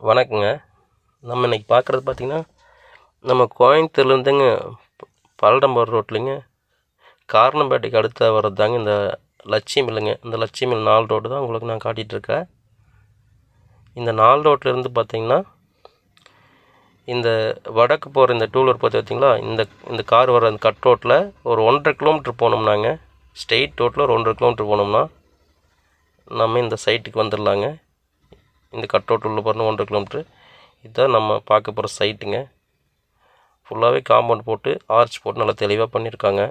வணக்கங்க. நம்ம இன்றைக்கி பார்க்குறது பார்த்திங்கன்னா, நம்ம கோயம்புத்தூர்லேருந்துங்க பல்லடம்பர் ரோட்லேங்க காரணம்பேட்டைக்கு அடுத்த வர்றது தாங்க இந்த லட்சுமி மில்லுங்க. இந்த லட்சுமி மில் 4 ரோடு தான் உங்களுக்கு நான் காட்டிகிட்ருக்கேன். இந்த 4 ரோட்லேருந்து பார்த்திங்கன்னா, இந்த வடக்கு போகிற இந்த டூலர் பார்த்தீங்களா, இந்த கார் வர அந்த கட் ரோட்டில் ஒரு 1.5 கிலோமீட்டர் போனோம்னாங்க, ஸ்ட்ரெயிட் ரோட்டில் ஒரு 1.5 கிலோமீட்டர் போனோம்னா நம்ம இந்த சைட்டுக்கு வந்துடலாங்க. இந்த கட் ரோட் உள்ள போகிறோம் 1.5 கிலோமீட்ரு. இதுதான் நம்ம பார்க்க போகிற சைட்டுங்க. ஃபுல்லாகவே காம்பவுண்ட் போட்டு ஆர்ச் போட்டு நல்லா தெளிவாக பண்ணியிருக்காங்க.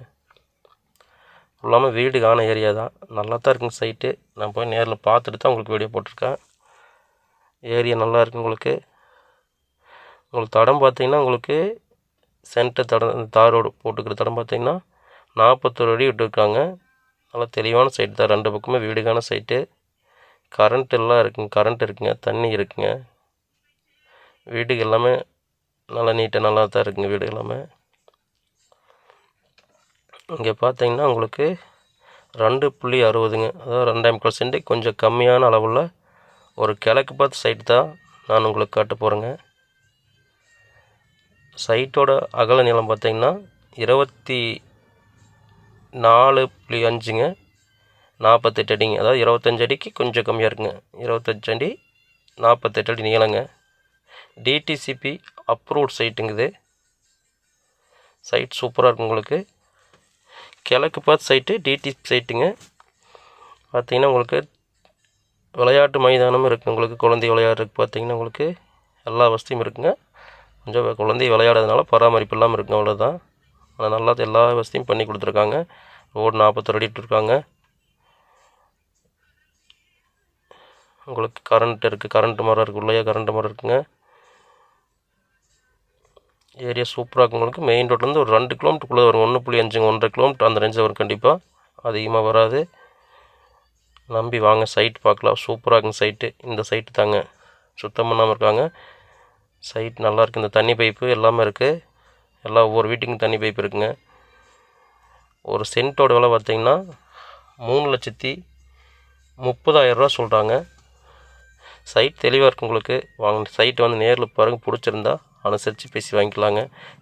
ஃபுல்லாமல் வீடு காண ஏரியா தான். நல்லா தான் இருக்குங்க சைட்டு. நான் போய் நேரில் பார்த்துட்டு தான் உங்களுக்கு வீடியோ போட்டிருக்கேன். ஏரியா நல்லா இருக்குது. உங்களுக்கு தடம் பார்த்திங்கன்னா, உங்களுக்கு சென்டர் தடம் தார் ரோடு போட்டுக்கிற தடம் பார்த்திங்கன்னா 41 அடி விட்டுருக்காங்க. நல்லா தெளிவான சைட்டு தான். 2 பக்கமே வீடுகான சைட்டு. கரண்ட் எல்லாம் இருக்குங்க. கரண்ட் இருக்குங்க, தண்ணி இருக்குங்க. வீடு எல்லாமே நல்லா நீட்டாக நல்லா தான் இருக்குங்க. வீடு எல்லாமே இங்கே பார்த்தீங்கன்னா உங்களுக்கு 2.60ங்க, அதாவது 2.25 சென்ட், கொஞ்சம் கம்மியான அளவில் ஒரு கிழக்கு பார்த்து சைட்டு தான் நான் உங்களுக்கு காட்ட போகிறேங்க. சைட்டோட அகல நீளம் பார்த்தீங்கன்னா 24.5ங்க, 48 அடிங்க. அதாவது 25 அடிக்கு கொஞ்சம் கம்மியாக இருக்குங்க. 25 அடி 48 அடி நீளங்க. டிடிசிபி அப்ரூவ்ட் சைட்டுங்குது. சைட் சூப்பராக இருக்கும். உங்களுக்கு கிழக்கு பார்த்து சைட்டு, டிடிசி சைட்டுங்க. பார்த்திங்கன்னா உங்களுக்கு விளையாட்டு மைதானமும் இருக்குது. உங்களுக்கு குழந்தை விளையாடுறதுக்கு பார்த்திங்கன்னா உங்களுக்கு எல்லா வசதியும் இருக்குங்க. கொஞ்சம் குழந்தை விளையாடுறதுனால பராமரிப்பு இல்லாமல் இருக்குங்க, அவ்வளோதான். ஆனால் நல்லா எல்லா வசதியும் பண்ணி கொடுத்துருக்காங்க. ரோடு 41 அடி விட்டுருக்காங்க. உங்களுக்கு கரண்ட் இருக்குது. கரண்ட் மரம் இருக்குது. உள்ளே கரண்ட் மரம் இருக்குங்க. ஏரியா சூப்பராக இருக்கும். உங்களுக்கு மெயின் ரோட்லேருந்து ஒரு 2 கிலோமீட்டருக்குள்ளே வரும். 1.5 1.5 கிலோமீட்டர் அந்த ரேஞ்சில் வரும். கண்டிப்பாக அதிகமாக வராது. நம்பி வாங்க, சைட் பார்க்கலாம். சூப்பராக இருக்குங்க சைட்டு. இந்த சைட்டு தாங்க, சுத்தம் பண்ணாமல் இருக்காங்க. சைட் நல்லாயிருக்கு. இந்த தண்ணி பைப்பு எல்லாமே இருக்குது. ஒவ்வொரு வீட்டுக்கும் தண்ணி பைப் இருக்குங்க. ஒரு சென்ட்டோட விலை பார்த்திங்கன்னா 3,30,000 ரூபா சொல்கிறாங்க. சைட் தெளிவாக இருக்குது. உங்களுக்கு வாங்க, சைட்டு வந்து நேரில் பாருங்கள். பிடிச்சிருந்தா அனுசரித்து பேசி வாங்கிக்கலாங்க.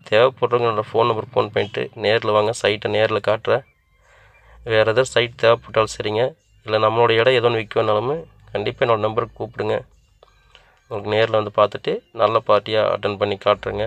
தேவைப்படுறவங்க என்னோடய ஃபோன் நம்பர் ஃபோன் பண்ணிட்டு நேரில் வாங்க. சைட்டை நேரில் காட்டுறேன். வேறு எதாவது சைட் தேவைப்பட்டாலும் சரிங்க, இல்லை நம்மளோட இடம் எதோ ஒன்று விற்க வேணாலுமே கண்டிப்பாக என்னோடய நம்பருக்கு கூப்பிடுங்க. உங்களுக்கு நேரில் வந்து பார்த்துட்டு நல்ல பார்ட்டியாக அட்டன் பண்ணி காட்டுறேங்க.